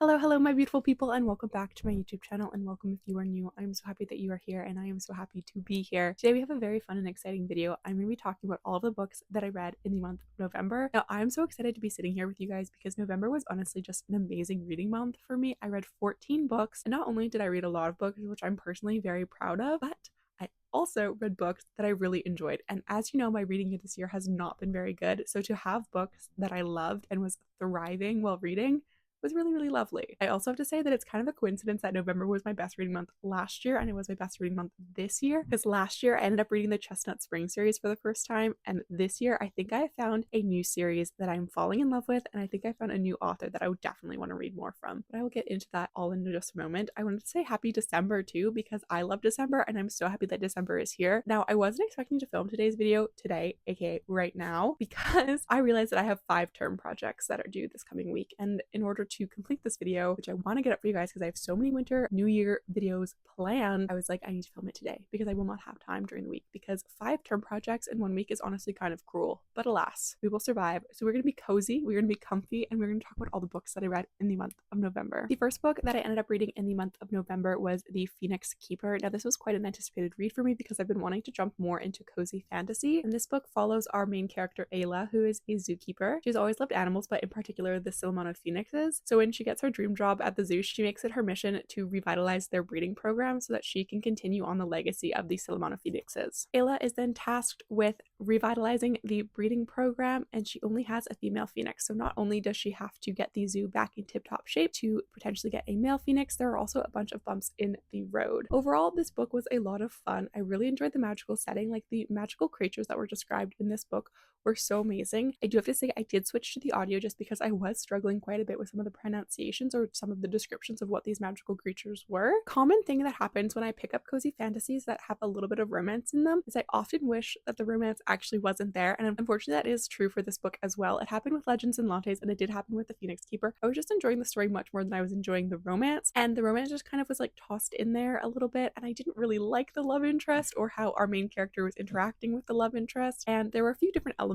Hello, my beautiful people, and welcome back to my YouTube channel. And welcome if you are new. I'm so happy that you are here, and I am so happy to be here. Today, we have a very fun and exciting video. I'm going to be talking about all of the books that I read in the month of November. Now, I'm so excited to be sitting here with you guys because November was honestly just an amazing reading month for me. I read 14 books, and not only did I read a lot of books, which I'm personally very proud of, but I also read books that I really enjoyed. And as you know, my reading this year has not been very good. So to have books that I loved and was thriving while reading was really, really lovely. I also have to say that it's kind of a coincidence that November was my best reading month last year and it was my best reading month this year, because last year I ended up reading the Chestnut Spring series for the first time, and this year I think I found a new series that I'm falling in love with, and I think I found a new author that I would definitely want to read more from. But I will get into that all in just a moment. I wanted to say happy December too, because I love December and I'm so happy that December is here. Now, I wasn't expecting to film today's video today, aka right now, because I realized that I have 5 term projects that are due this coming week, and in order to complete this video, which I want to get up for you guys because I have so many winter new year videos planned, I was like, I need to film it today because I will not have time during the week, because 5 term projects in 1 week is honestly kind of cruel, but alas, we will survive. So we're going to be cozy, we're going to be comfy, and we're going to talk about all the books that I read in the month of November. The first book that I ended up reading in the month of November was The Phoenix Keeper. Now, this was quite an anticipated read for me because I've been wanting to jump more into cozy fantasy, and this book follows our main character Ayla, who is a zookeeper. She's always loved animals, but in particular the Silmano phoenixes. So when she gets her dream job at the zoo, she makes it her mission to revitalize their breeding program so that she can continue on the legacy of the Silmano phoenixes. Ayla is then tasked with revitalizing the breeding program, and she only has a female phoenix. So not only does she have to get the zoo back in tip-top shape to potentially get a male phoenix, there are also a bunch of bumps in the road. Overall, this book was a lot of fun. I really enjoyed the magical setting. Like, the magical creatures that were described in this book were so amazing. I do have to say I did switch to the audio just because I was struggling quite a bit with some of the pronunciations or some of the descriptions of what these magical creatures were. Common thing that happens when I pick up cozy fantasies that have a little bit of romance in them is I often wish that the romance actually wasn't there, and unfortunately that is true for this book as well. It happened with Legends and Lattes, and it did happen with The Phoenix Keeper. I was just enjoying the story much more than I was enjoying the romance, and the romance just kind of was like tossed in there a little bit, and I didn't really like the love interest or how our main character was interacting with the love interest, and there were a few different elements,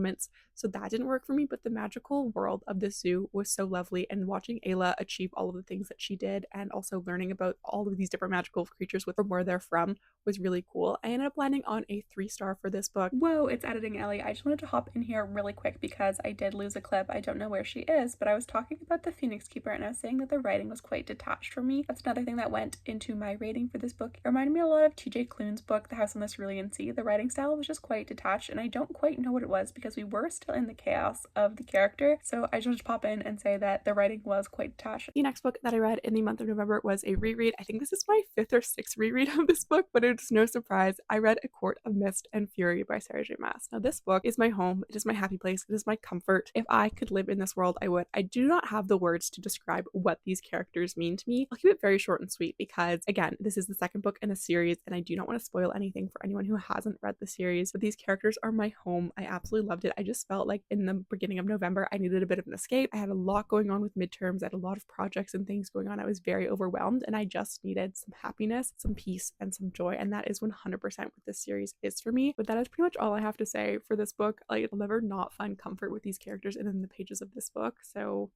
so that didn't work for me. But the magical world of the zoo was so lovely, and watching Ayla achieve all of the things that she did and also learning about all of these different magical creatures from where they're from was really cool. I ended up landing on a 3-star for this book. Whoa, it's editing Ellie. I just wanted to hop in here really quick because I did lose a clip. I don't know where she is, but I was talking about The Phoenix Keeper and I was saying that the writing was quite detached for me. That's another thing that went into my rating for this book. It reminded me a lot of TJ Klune's book, The House on the Cerulean Sea. The writing style was just quite detached, and I don't quite know what it was because we were still in the chaos of the character. So I just wanted to pop in and say that the writing was quite detached. The next book that I read in the month of November was a reread. I think this is my 5th or 6th reread of this book, but it's no surprise. I read A Court of Mist and Fury by Sarah J Maas. Now, this book is my home. It is my happy place. It is my comfort. If I could live in this world, I would. I do not have the words to describe what these characters mean to me. I'll keep it very short and sweet because, again, this is the second book in a series, and I do not want to spoil anything for anyone who hasn't read the series, but these characters are my home. I absolutely loved it. I just felt like in the beginning of November, I needed a bit of an escape. I had a lot going on with midterms. I had a lot of projects and things going on. I was very overwhelmed, and I just needed some happiness, some peace, and some joy, and that is 100% what this series is for me. But that is pretty much all I have to say for this book. Like, I'll never not find comfort with these characters and in the pages of this book, so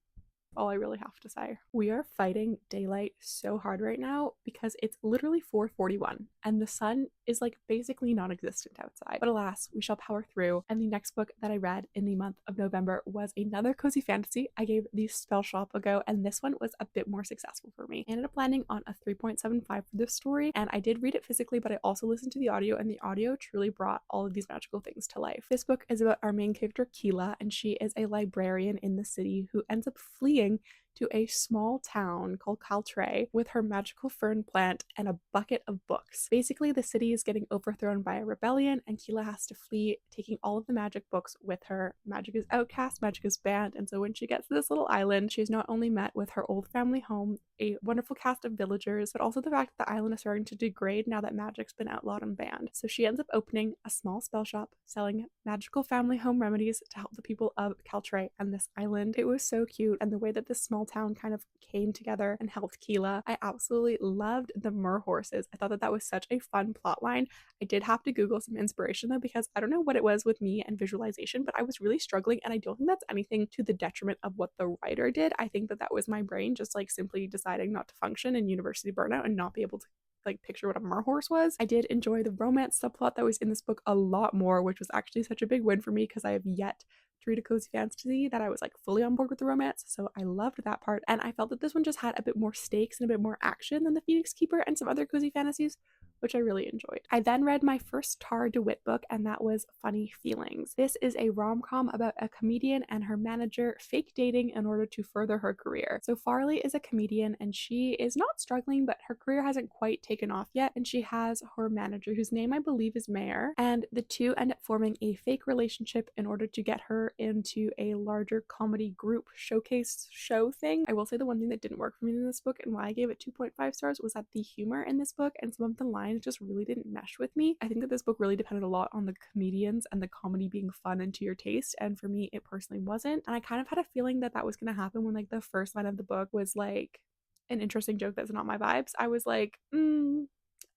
all I really have to say. We are fighting daylight so hard right now because it's literally 4:41 and the sun is like basically non-existent outside. But alas, we shall power through. And the next book that I read in the month of November was another cozy fantasy. I gave The Spell Shop a go, and this one was a bit more successful for me. I ended up landing on a 3.75 for this story, and I did read it physically, but I also listened to the audio, and the audio truly brought all of these magical things to life. This book is about our main character Keela, and she is a librarian in the city who ends up fleeing to a small town called Caltray with her magical fern plant and a bucket of books. Basically, the city is getting overthrown by a rebellion, and Keela has to flee, taking all of the magic books with her. Magic is outcast, magic is banned, and so when she gets to this little island, she's not only met with her old family home, a wonderful cast of villagers, but also the fact that the island is starting to degrade now that magic's been outlawed and banned. So she ends up opening a small spell shop selling magical family home remedies to help the people of Caltray and this island. It was so cute, and the way that this small small town kind of came together and helped Keela. I absolutely loved the mer horses. I thought that that was such a fun plot line. I did have to Google some inspiration though, because I don't know what it was with me and visualization, but I was really struggling, and I don't think that's anything to the detriment of what the writer did. I think that that was my brain just like simply deciding not to function in university burnout and not be able to like picture what a mer horse was. I did enjoy the romance subplot that was in this book a lot more, which was actually such a big win for me because I have yet to read a cozy fantasy that I was like fully on board with the romance, so I loved that part. And I felt that this one just had a bit more stakes and a bit more action than the Phoenix Keeper and some other cozy fantasies, which I really enjoyed. I then read my first Tara DeWitt book, and that was Funny Feelings. This is a rom-com about a comedian and her manager fake dating in order to further her career. So Farley is a comedian and she is not struggling, but her career hasn't quite taken off yet, and she has her manager, whose name I believe is Mayor, and the two end up forming a fake relationship in order to get her into a larger comedy group showcase show thing. I will say the one thing that didn't work for me in this book and why I gave it 2.5 stars was that the humor in this book and some of the lines just really didn't mesh with me. I think that this book really depended a lot on the comedians and the comedy being fun and to your taste, and for me it personally wasn't. And I kind of had a feeling that that was going to happen when like the first line of the book was like an interesting joke that's not my vibes. I was like,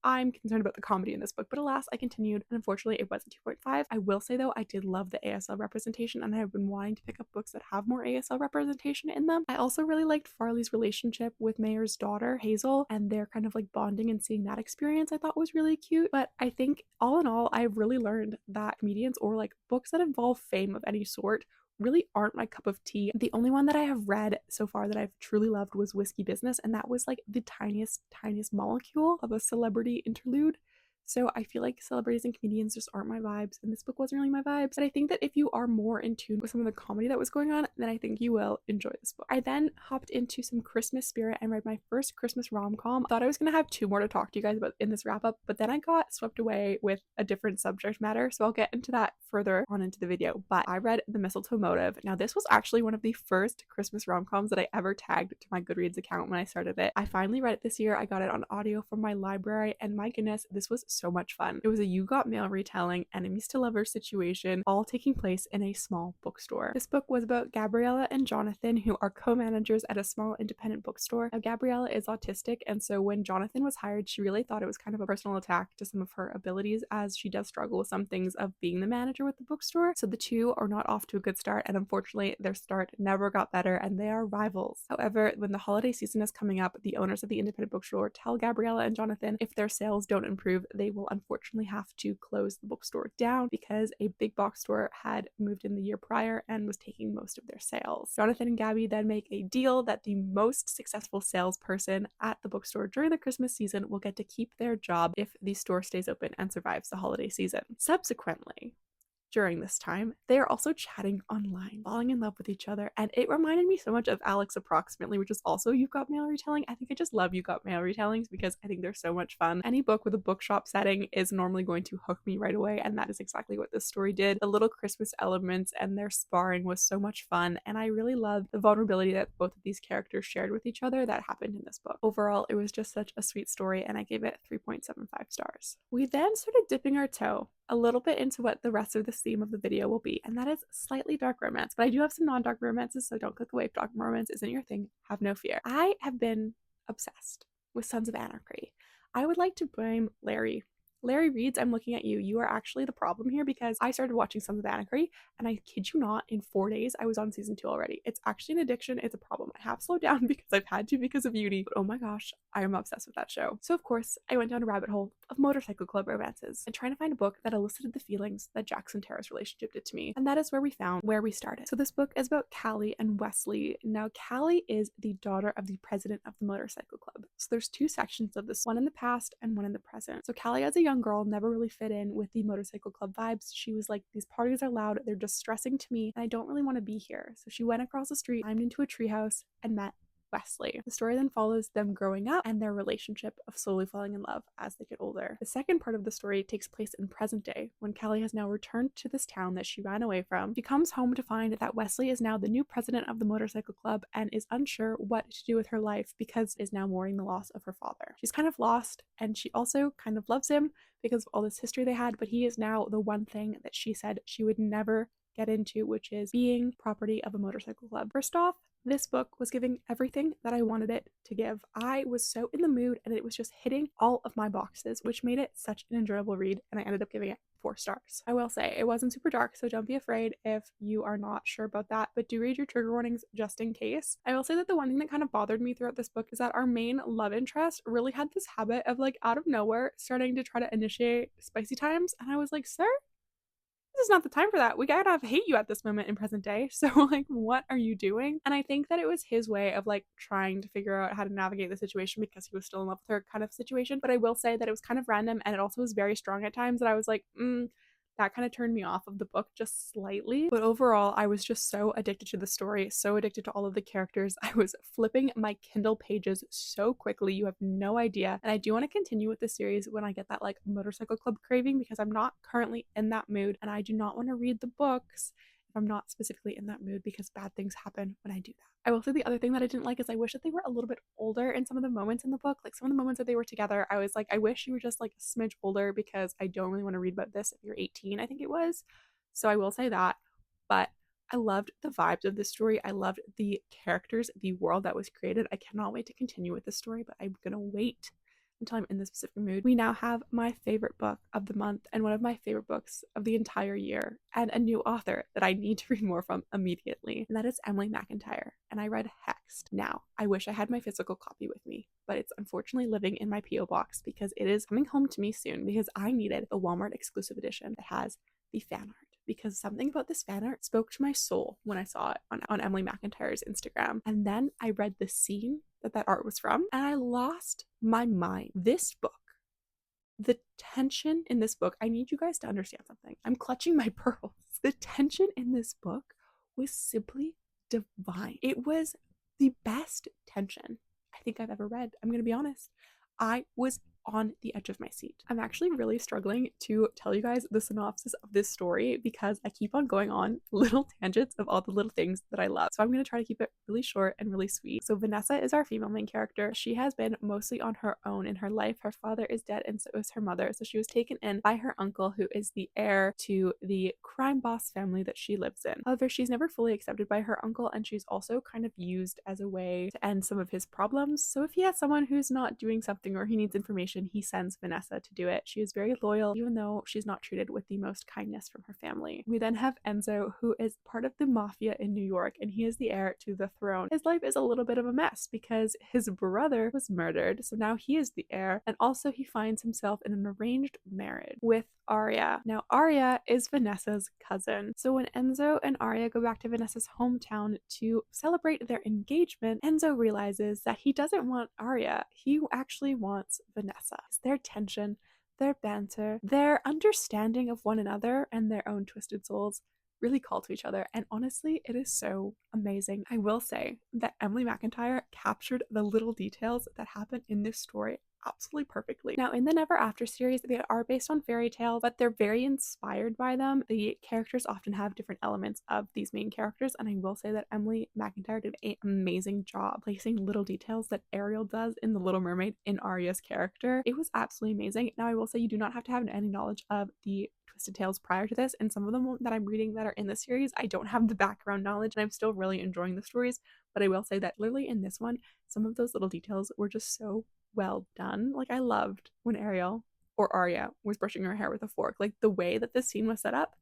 I'm concerned about the comedy in this book, but alas, I continued, and unfortunately it wasn't 2.5. I will say though, I did love the ASL representation, and I have been wanting to pick up books that have more ASL representation in them. I also really liked Farley's relationship with Mayor's daughter, Hazel, and their kind of like bonding and seeing that experience I thought was really cute. But I think all in all, I've really learned that comedians or like books that involve fame of any sort really aren't my cup of tea. The only one that I have read so far that I've truly loved was Whiskey Business, and that was like the tiniest molecule of a celebrity interlude. So I feel like celebrities and comedians just aren't my vibes, and this book wasn't really my vibes. But I think that if you are more in tune with some of the comedy that was going on, then I think you will enjoy this book. I then hopped into some Christmas spirit and read my first Christmas rom-com. Thought I was going to have two more to talk to you guys about in this wrap-up, but then I got swept away with a different subject matter, so I'll get into that further on into the video. But I read The Mistletoe Motive. Now this was actually one of the first Christmas rom-coms that I ever tagged to my Goodreads account when I started it. I finally read it this year. I got it on audio from my library, and my goodness, this was so much fun. It was a You Got Mail retelling, enemies to lovers situation, all taking place in a small bookstore. This book was about Gabriella and Jonathan, who are co-managers at a small independent bookstore. Now, Gabriella is autistic, and so when Jonathan was hired, she really thought it was kind of a personal attack to some of her abilities, as she does struggle with some things of being the manager with the bookstore. So the two are not off to a good start, and unfortunately their start never got better, and they are rivals. However, when the holiday season is coming up, the owners of the independent bookstore tell Gabriella and Jonathan if their sales don't improve, they will unfortunately have to close the bookstore down because a big box store had moved in the year prior and was taking most of their sales. Jonathan and Gabby then make a deal that the most successful salesperson at the bookstore during the Christmas season will get to keep their job if the store stays open and survives the holiday season. Subsequently, during this time, they are also chatting online, falling in love with each other, and it reminded me so much of Alex Approximately, which is also You Got Mail retelling. I think I just love You Got Mail retellings because I think they're so much fun. Any book with a bookshop setting is normally going to hook me right away, and that is exactly what this story did. The little Christmas elements and their sparring was so much fun, and I really loved the vulnerability that both of these characters shared with each other that happened in this book. Overall, it was just such a sweet story, and I gave it 3.75 stars. We then started dipping our toe a little bit into what the rest of the theme of the video will be, and that is slightly dark romance. But I do have some non-dark romances, so don't click away if dark romance isn't your thing. Have no fear. I have been obsessed with Sons of Anarchy. I would like to blame Larry. Larry Reeds, I'm looking at you. You are actually the problem here, because I started watching Sons of Anarchy, and I kid you not, in 4 days, I was on season 2 already. It's actually an addiction. It's a problem. I have slowed down because I've had to because of uni, but oh my gosh, I am obsessed with that show. So of course, I went down a rabbit hole of motorcycle club romances and trying to find a book that elicited the feelings that Jax and Tara's relationship did to me. And that is where we found where we started. So this book is about Callie and Wesley. Now, Callie is the daughter of the president of the motorcycle club. So there's two sections of this, one in the past and one in the present. So Callie, as a young girl, never really fit in with the motorcycle club vibes. She was like, these parties are loud, they're distressing to me, and I don't really want to be here. So she went across the street, climbed into a treehouse, and met Wesley. The story then follows them growing up and their relationship of slowly falling in love as they get older. The second part of the story takes place in present day, when Callie has now returned to this town that she ran away from. She comes home to find that Wesley is now the new president of the motorcycle club and is unsure what to do with her life because is now mourning the loss of her father. She's kind of lost, and she also kind of loves him because of all this history they had, but he is now the one thing that she said she would never get into, which is being property of a motorcycle club. First off, this book was giving everything that I wanted it to give. I was so in the mood and it was just hitting all of my boxes, which made it such an enjoyable read, and I ended up giving it 4 stars. I will say it wasn't super dark, so don't be afraid if you are not sure about that, but do read your trigger warnings just in case. I will say that the one thing that kind of bothered me throughout this book is that our main love interest really had this habit of like out of nowhere starting to try to initiate spicy times, and I was like, sir, this is not the time for that. We gotta hate you at this moment in present day. So like, what are you doing? And I think that it was his way of like trying to figure out how to navigate the situation because he was still in love with her kind of situation. But I will say that it was kind of random, and it also was very strong at times that I was like, that kind of turned me off of the book just slightly. But overall, I was just so addicted to the story, so addicted to all of the characters. I was flipping my Kindle pages so quickly, you have no idea. And I do want to continue with the series when I get that like motorcycle club craving, because I'm not currently in that mood, and I do not want to read the books if I'm not specifically in that mood, because bad things happen when I do that. I will say the other thing that I didn't like is I wish that they were a little bit older in some of the moments in the book. Like some of the moments that they were together, I was like, I wish you were just like a smidge older, because I don't really want to read about this if you're 18, I think it was. So I will say that. But I loved the vibes of this story. I loved the characters, the world that was created. I cannot wait to continue with this story, but I'm gonna wait until I'm in this specific mood. We now have my favorite book of the month and one of my favorite books of the entire year, and a new author that I need to read more from immediately, and that is Emily McIntyre. And I read Hexed. Now, I wish I had my physical copy with me, but it's unfortunately living in my P.O. box because it is coming home to me soon, because I needed the Walmart exclusive edition that has the fan art, because something about this fan art spoke to my soul when I saw it on Emily McIntyre's Instagram. And then I read the scene that art was from, and I lost my mind. This book, the tension in this book, I need you guys to understand something. I'm clutching my pearls. The tension in this book was simply divine. It was the best tension I think I've ever read. I'm going to be honest. I was on the edge of my seat. I'm actually really struggling to tell you guys the synopsis of this story because I keep on going on little tangents of all the little things that I love. So I'm going to try to keep it really short and really sweet. So Vanessa is our female main character. She has been mostly on her own in her life. Her father is dead and so is her mother. So she was taken in by her uncle, who is the heir to the crime boss family that she lives in. However, she's never fully accepted by her uncle, and she's also kind of used as a way to end some of his problems. So if he has someone who's not doing something or he needs information, he sends Vanessa to do it. She is very loyal, even though she's not treated with the most kindness from her family. We then have Enzo, who is part of the mafia in New York, and he is the heir to the throne. His life is a little bit of a mess because his brother was murdered, so now he is the heir, and also he finds himself in an arranged marriage with Arya. Now, Arya is Vanessa's cousin. So when Enzo and Arya go back to Vanessa's hometown to celebrate their engagement, Enzo realizes that he doesn't want Arya. He actually wants Vanessa. Their tension, their banter, their understanding of one another and their own twisted souls really call to each other, and honestly, it is so amazing. I will say that Emily McIntyre captured the little details that happen in this story absolutely perfectly. Now, in the Never After series, they are based on fairy tales, but they're very inspired by them. The characters often have different elements of these main characters, and I will say that Emily McIntyre did an amazing job placing little details that Ariel does in The Little Mermaid in Aria's character. It was absolutely amazing. Now, I will say you do not have to have any knowledge of the Twisted Tales prior to this, and some of them that I'm reading that are in the series, I don't have the background knowledge, and I'm still really enjoying the stories, but I will say that literally in this one, some of those little details were just so well done. Like, I loved when Ariel or Arya was brushing her hair with a fork. Like, the way that this scene was set up,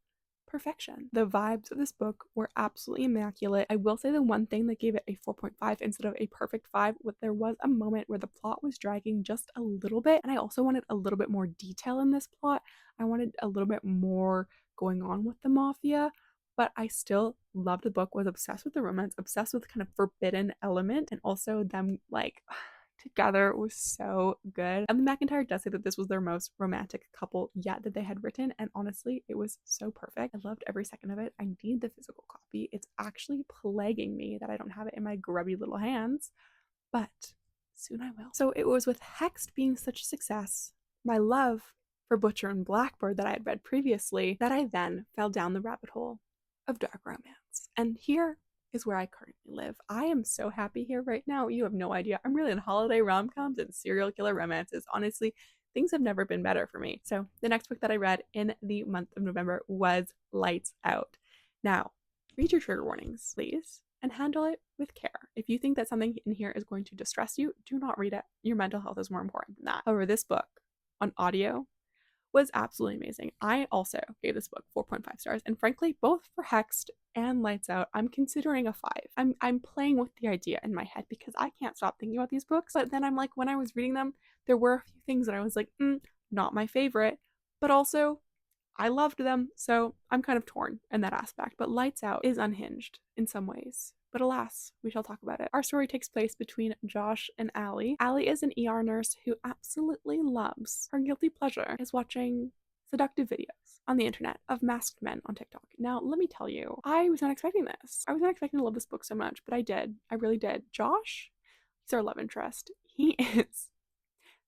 perfection. The vibes of this book were absolutely immaculate. I will say the one thing that gave it a 4.5 instead of a perfect 5, there was a moment where the plot was dragging just a little bit, and I also wanted a little bit more detail in this plot. I wanted a little bit more going on with the mafia, but I still loved the book, was obsessed with the romance, obsessed with kind of forbidden element, and also them like together was so good. And McIntyre does say that this was their most romantic couple yet that they had written, and honestly, it was so perfect. I loved every second of it. I need the physical copy. It's actually plaguing me that I don't have it in my grubby little hands, but soon I will. So it was with Hexed being such a success, my love for Butcher and Blackbird that I had read previously, that I then fell down the rabbit hole of dark romance. And here is where I currently live. I am so happy here right now. You have no idea. I'm really in holiday rom-coms and serial killer romances. Honestly, things have never been better for me. So the next book that I read in the month of November was Lights Out. Now, read your trigger warnings, please, and handle it with care. If you think that something in here is going to distress you, do not read it. Your mental health is more important than that. However, this book on audio was absolutely amazing. I also gave this book 4.5 stars, and frankly, both for Hexed and Lights Out, I'm considering a 5. I'm playing with the idea in my head because I can't stop thinking about these books. But then I'm like, when I was reading them, there were a few things that I was like, not my favorite, but also I loved them, so I'm kind of torn in that aspect. But Lights Out is unhinged in some ways. But alas, we shall talk about it. Our story takes place between Josh and Allie. Allie is an ER nurse who absolutely loves, her guilty pleasure is watching seductive videos on the internet of masked men on TikTok. Now, let me tell you, I was not expecting this. I was not expecting to love this book so much, but I did. I really did. Josh, he's our love interest. He is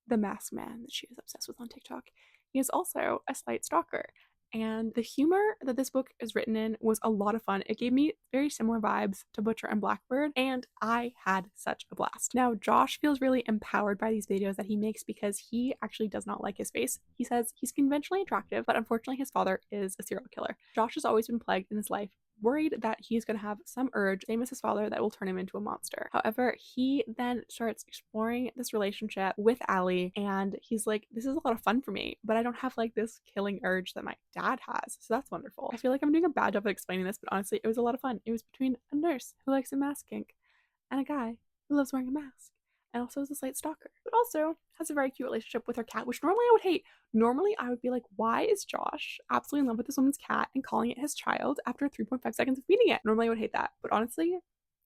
the masked man that she is obsessed with on TikTok. He is also a slight stalker. And the humor that this book is written in was a lot of fun. It gave me very similar vibes to Butcher and Blackbird, and I had such a blast. Now, Josh feels really empowered by these videos that he makes because he actually does not like his face. He says he's conventionally attractive, but unfortunately his father is a serial killer. Josh has always been plagued in his life, worried that he's going to have some urge, same as his father, that will turn him into a monster. However, he then starts exploring this relationship with Allie, and he's like, this is a lot of fun for me, but I don't have like this killing urge that my dad has, so that's wonderful. I feel like I'm doing a bad job of explaining this, but honestly, it was a lot of fun. It was between a nurse who likes a mask kink and a guy who loves wearing a mask and also is a slight stalker, but also has a very cute relationship with her cat, which normally I would hate. Normally I would be like, why is Josh absolutely in love with this woman's cat and calling it his child after 3.5 seconds of feeding it? Normally I would hate that, but honestly,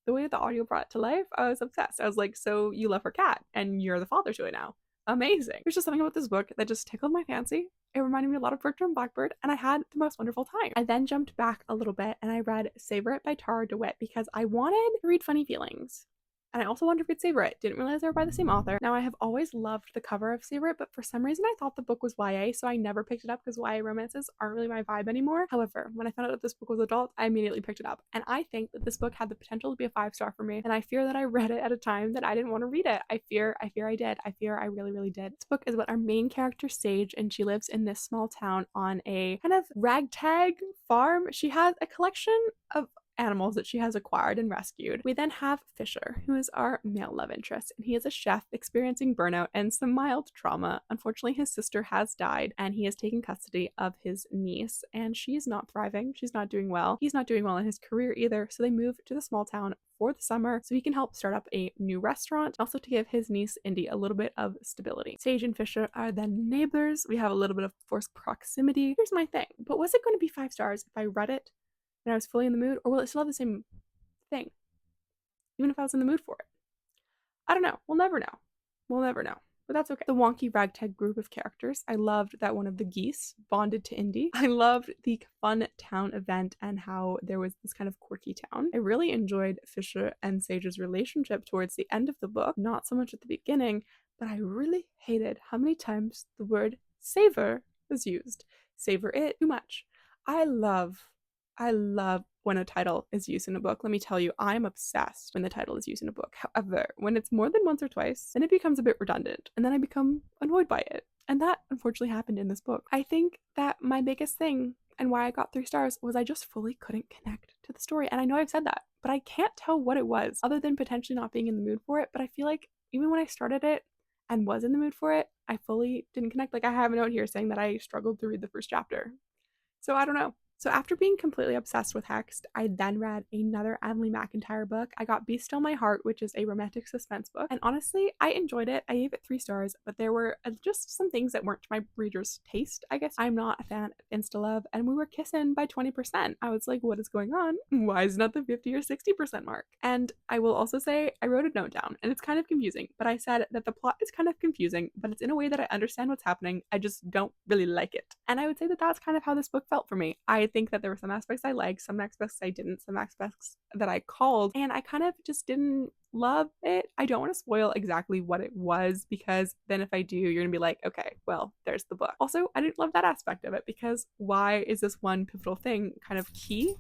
the way that the audio brought it to life, I was obsessed. I was like, so you love her cat and you're the father to it now. Amazing. There's just something about this book that just tickled my fancy. It reminded me a lot of Butcher and Blackbird, and I had the most wonderful time. I then jumped back a little bit and I read Savor It by Tara DeWitt because I wanted to read Funny Feelings. And I also wanted to read Savor It. Didn't realize they were by the same author. Now, I have always loved the cover of Savor It, but for some reason I thought the book was YA, so I never picked it up because YA romances aren't really my vibe anymore. However, when I found out that this book was adult, I immediately picked it up. And I think that this book had the potential to be a 5-star for me, and I fear that I read it at a time that I didn't want to read it. I fear I did. I fear I really, really did. This book is about our main character, Sage, and she lives in this small town on a kind of ragtag farm. She has a collection of animals that she has acquired and rescued. We then have Fisher, who is our male love interest, and he is a chef experiencing burnout and some mild trauma. Unfortunately, his sister has died, and he has taken custody of his niece, and she's not thriving. She's not doing well. He's not doing well in his career either, so they move to the small town for the summer so he can help start up a new restaurant, also to give his niece Indy a little bit of stability. Sage and Fisher are then neighbors. We have a little bit of forced proximity. Here's my thing, but was it going to be 5 stars if I read it and I was fully in the mood, or will it still have the same thing even if I was in the mood for it? I don't know. We'll never know. We'll never know. But that's okay. The wonky ragtag group of characters. I loved that one of the geese bonded to Indy. I loved the fun town event and how there was this kind of quirky town. I really enjoyed Fisher and Sage's relationship towards the end of the book, not so much at the beginning, but I really hated how many times the word savor was used. Savor it too much. I love when a title is used in a book. Let me tell you, I'm obsessed when the title is used in a book. However, when it's more than once or twice, then it becomes a bit redundant, and then I become annoyed by it. And that unfortunately happened in this book. I think that my biggest thing and why I got 3 stars was I just fully couldn't connect to the story. And I know I've said that, but I can't tell what it was other than potentially not being in the mood for it. But I feel like even when I started it and was in the mood for it, I fully didn't connect. Like, I have a note here saying that I struggled to read the first chapter. So I don't know. So after being completely obsessed with Hexed, I then read another Emily McIntyre book. I got Be Still My Heart, which is a romantic suspense book. And honestly, I enjoyed it. I gave it 3 stars, but there were just some things that weren't to my reader's taste, I guess. I'm not a fan of Insta-love, and we were kissing by 20%. I was like, what is going on? Why isn't it the 50 or 60% mark? And I will also say, I wrote a note down, and it's kind of confusing, but I said that the plot is kind of confusing, but it's in a way that I understand what's happening. I just don't really like it. And I would say that that's kind of how this book felt for me. I think that there were some aspects I liked, some aspects I didn't, some aspects that I called, and I kind of just didn't love it. I don't want to spoil exactly what it was, because then if I do, you're gonna be like, okay, well, there's the book. Also, I didn't love that aspect of it, because why is this one pivotal thing kind of key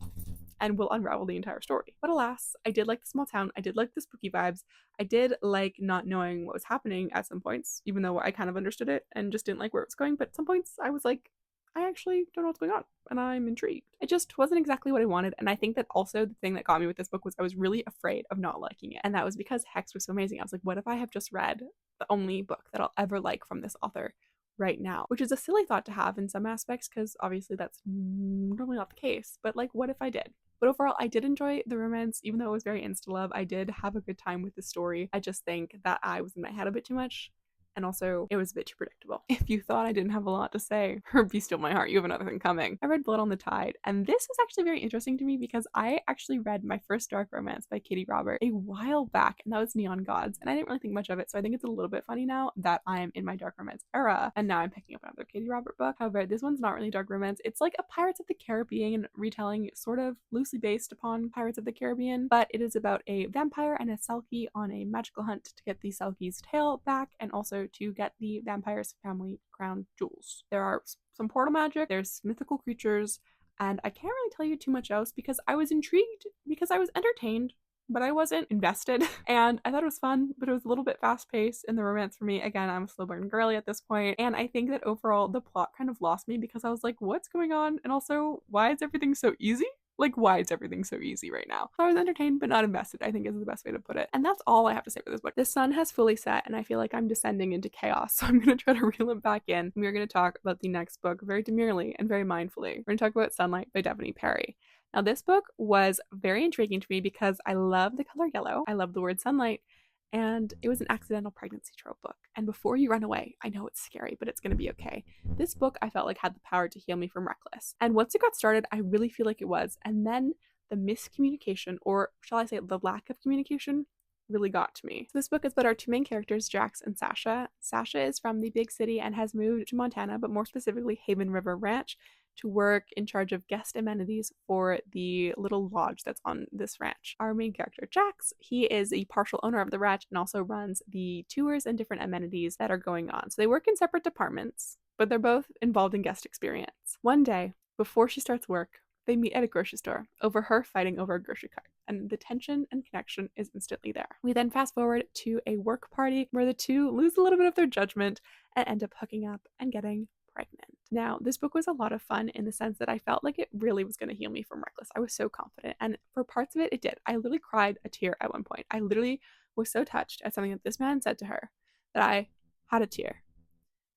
and will unravel the entire story? But alas, I did like the small town. I did like the spooky vibes. I did like not knowing what was happening at some points, even though I kind of understood it and just didn't like where it was going. But at some points I was like, I actually don't know what's going on and I'm intrigued. It just wasn't exactly what I wanted. And I think that also the thing that got me with this book was I was really afraid of not liking it. And that was because Hex was so amazing. I was like, what if I have just read the only book that I'll ever like from this author right now? Which is a silly thought to have in some aspects because obviously that's normally not the case. But like, what if I did? But overall, I did enjoy the romance, even though it was very insta-love. I did have a good time with the story. I just think that I was in my head a bit too much. And also, it was a bit too predictable. If you thought I didn't have a lot to say, or Be Still My Heart, you have another thing coming. I read Blood on the Tide, and this was actually very interesting to me because I actually read my first dark romance by Katie Robert a while back, and that was Neon Gods, and I didn't really think much of it, so I think it's a little bit funny now that I am in my dark romance era, and now I'm picking up another Katie Robert book. However, this one's not really dark romance. It's like a Pirates of the Caribbean retelling, sort of loosely based upon Pirates of the Caribbean, but it is about a vampire and a Selkie on a magical hunt to get the Selkie's tail back, and also to get the vampire's family crown jewels. There are some portal magic, there's mythical creatures, and I can't really tell you too much else because I was intrigued, because I was entertained, but I wasn't invested. And I thought it was fun, but it was a little bit fast paced in the romance for me. Again, I'm a slow burn girly at this point, and I think that overall the plot kind of lost me because I was like, what's going on? And also, why is everything so easy? Like, why is everything so easy right now? So I was entertained but not invested, I think is the best way to put it. And that's all I have to say for this book. The sun has fully set and I feel like I'm descending into chaos. So I'm going to try to reel it back in. We're going to talk about the next book very demurely and very mindfully. We're going to talk about Sunlight by Devoney Perry. Now, this book was very intriguing to me because I love the color yellow. I love the word sunlight. And it was an accidental pregnancy trope book. And before you run away, I know it's scary, but it's going to be okay. This book I felt like had the power to heal me from Reckless. And once it got started, I really feel like it was. And then the miscommunication, or shall I say the lack of communication, really got to me. So this book is about our two main characters, Jax and Sasha. Sasha is from the big city and has moved to Montana, but more specifically Haven River Ranch, to work in charge of guest amenities for the little lodge that's on this ranch. Our main character, Jax, he is a partial owner of the ranch and also runs the tours and different amenities that are going on. So they work in separate departments, but they're both involved in guest experience. One day, before she starts work, they meet at a grocery store over her fighting over a grocery cart, and the tension and connection is instantly there. We then fast forward to a work party where the two lose a little bit of their judgment and end up hooking up and getting pregnant. Now, this book was a lot of fun in the sense that I felt like it really was going to heal me from Reckless. I was so confident, and for parts of it, it did. I literally cried a tear at one point. I literally was so touched at something that this man said to her that I had a tear.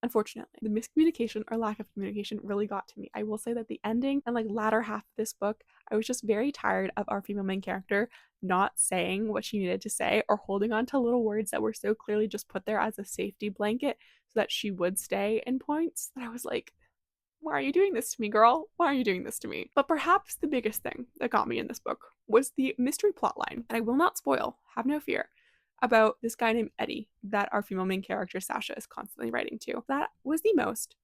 Unfortunately, the miscommunication or lack of communication really got to me. I will say that the ending and like latter half of this book, I was just very tired of our female main character not saying what she needed to say or holding on to little words that were so clearly just put there as a safety blanket so that she would stay in points, that I was like, why are you doing this to me, girl? Why are you doing this to me? But perhaps the biggest thing that got me in this book was the mystery plotline, and I will not spoil, have no fear, about this guy named Eddie that our female main character Sasha is constantly writing to. That was the most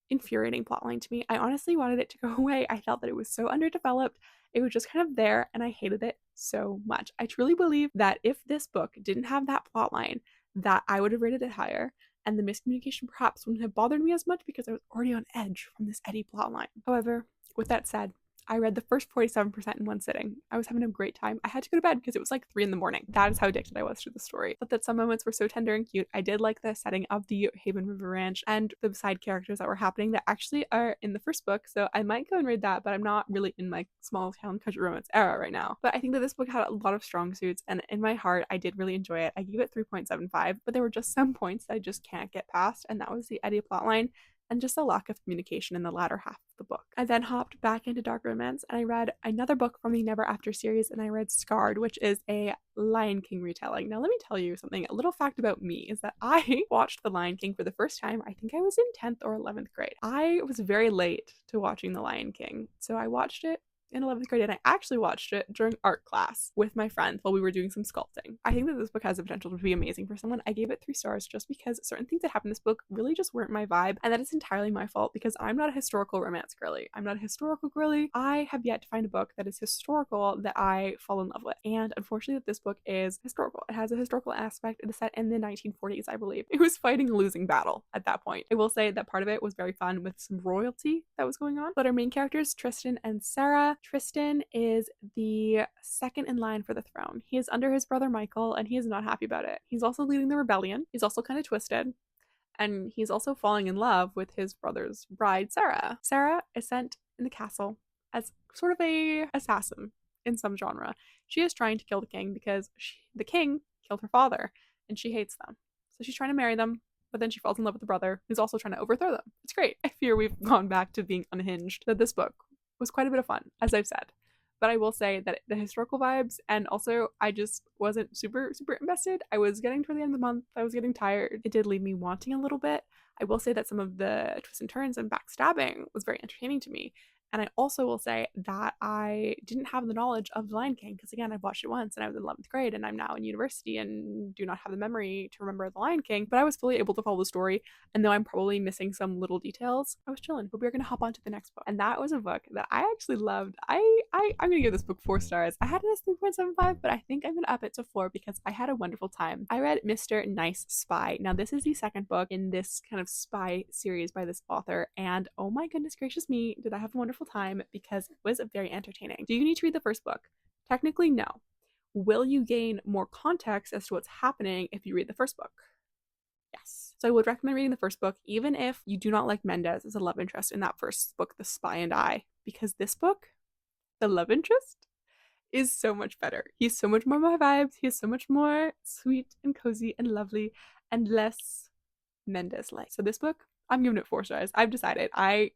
infuriating plotline to me. I honestly wanted it to go away. I felt that it was so underdeveloped. It was just kind of there, and I hated it so much. I truly believe that if this book didn't have that plotline, that I would have rated it higher, and the miscommunication perhaps wouldn't have bothered me as much because I was already on edge from this Eddie plotline. However, with that said, I read the first 47% in one sitting. I was having a great time. I had to go to bed because it was like 3 a.m. That is how addicted I was to the story. But that some moments were so tender and cute. I did like the setting of the Haven River Ranch and the side characters that were happening that actually are in the first book. So I might go and read that, but I'm not really in my small town country romance era right now. But I think that this book had a lot of strong suits, and in my heart, I did really enjoy it. I gave it 3.75, but there were just some points that I just can't get past, and that was the Eddie plotline and just a lack of communication in the latter half of the book. I then hopped back into dark romance and I read another book from the Never After series, and I read Scarred, which is a Lion King retelling. Now let me tell you something. A little fact about me is that I watched The Lion King for the first time, I think I was in 10th or 11th grade. I was very late to watching The Lion King, so I watched it in 11th grade, and I actually watched it during art class with my friends while we were doing some sculpting. I think that this book has the potential to be amazing for someone. I gave it 3 stars just because certain things that happened in this book really just weren't my vibe, and that is entirely my fault because I'm not a historical romance girly. I'm not a historical girly. I have yet to find a book that is historical that I fall in love with, and unfortunately that this book is historical. It has a historical aspect. It is set in the 1940s, I believe. It was fighting a losing battle at that point. I will say that part of it was very fun with some royalty that was going on, but our main characters, Tristan and Sarah. Tristan is the second in line for the throne. He is under his brother Michael, and he is not happy about it. He's also leading the rebellion. He's also kind of twisted. and he's also falling in love with his brother's bride, Sarah. Sarah is sent in the castle as sort of a assassin in some genre. She is trying to kill the king because the king killed her father, and she hates them. So she's trying to marry them, but then she falls in love with the brother who's also trying to overthrow them. It's great. I fear we've gone back to being unhinged. That this book was quite a bit of fun, as I've said. But I will say that the historical vibes, and also I just wasn't super invested. I was getting toward the end of the month. I was getting tired. It did leave me wanting a little bit. I will say that some of the twists and turns and backstabbing was very entertaining to me. And I also will say that I didn't have the knowledge of The Lion King because, again, I watched it once and I was in 11th grade and I'm now in university and do not have the memory to remember The Lion King, but I was fully able to follow the story. And though I'm probably missing some little details, I was chilling. But we're going to hop on to the next book. And that was a book that I actually loved. I'm going to give this book 4 stars. I had it as 3.75, but I think I'm going to up it to 4 because I had a wonderful time. I read Mr. Nice Spy. Now, this is the second book in this kind of spy series by this author. And oh my goodness gracious me, did I have a wonderful time because it was very entertaining. Do you need to read the first book? Technically, no. Will you gain more context as to what's happening if you read the first book? Yes. So I would recommend reading the first book, even if you do not like Mendez as a love interest in that first book, The Spy and I, because this book, the love interest, is so much better. He's so much more my vibes. He is so much more sweet and cozy and lovely and less Mendez-like. So this book, I'm giving it 4 stars. I've decided. I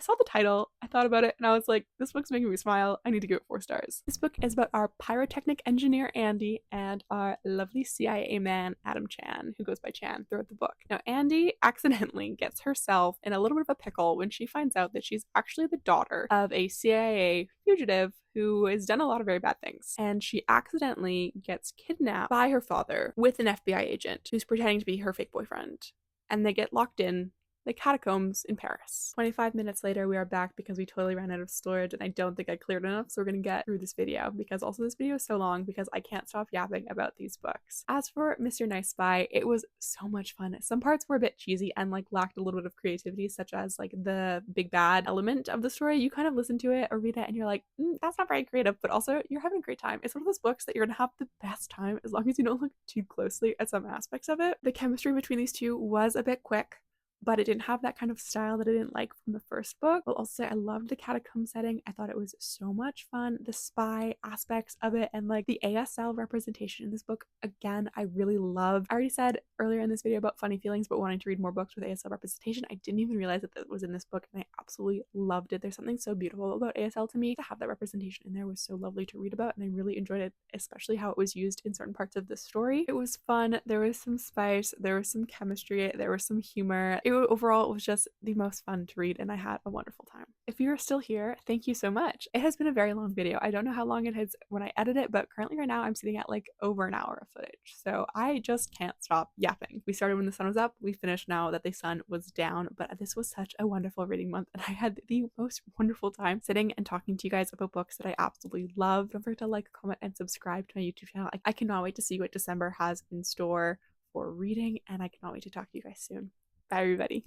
saw the title, I thought about it, and I was like, this book's making me smile. I need to give it 4 stars. This book is about our pyrotechnic engineer, Andy, and our lovely CIA man, Adam Chan, who goes by Chan throughout the book. Now, Andy accidentally gets herself in a little bit of a pickle when she finds out that she's actually the daughter of a CIA fugitive who has done a lot of very bad things. And she accidentally gets kidnapped by her father with an FBI agent who's pretending to be her fake boyfriend. And they get locked in the catacombs in Paris. 25 minutes later, we are back because we totally ran out of storage and I don't think I cleared enough, so we're gonna get through this video because also this video is so long because I can't stop yapping about these books. As for Mr. Nice Spy, it was so much fun. Some parts were a bit cheesy and like lacked a little bit of creativity, such as like the big bad element of the story. You kind of listen to it or read it and you're like, that's not very creative, but also you're having a great time. It's one of those books that you're gonna have the best time as long as you don't look too closely at some aspects of it. The chemistry between these two was a bit quick, but it didn't have that kind of style that I didn't like from the first book. I'll also say I loved the catacomb setting. I thought it was so much fun. The spy aspects of it and like the ASL representation in this book, again, I really loved. I already said earlier in this video about funny feelings but wanting to read more books with ASL representation. I didn't even realize that that was in this book and I absolutely loved it. There's something so beautiful about ASL to me. To have that representation in there was so lovely to read about and I really enjoyed it, especially how it was used in certain parts of the story. It was fun. There was some spice. There was some chemistry. There was some humor. Overall, it was just the most fun to read and I had a wonderful time. If you're still here, thank you so much. It has been a very long video. I don't know how long it has when I edit it, but currently right now I'm sitting at like over an hour of footage. So I just can't stop yapping. We started when the sun was up. We finished now that the sun was down, but this was such a wonderful reading month and I had the most wonderful time sitting and talking to you guys about books that I absolutely love. Don't forget to like, comment, and subscribe to my YouTube channel. I cannot wait to see what December has in store for reading and I cannot wait to talk to you guys soon. Bye, everybody.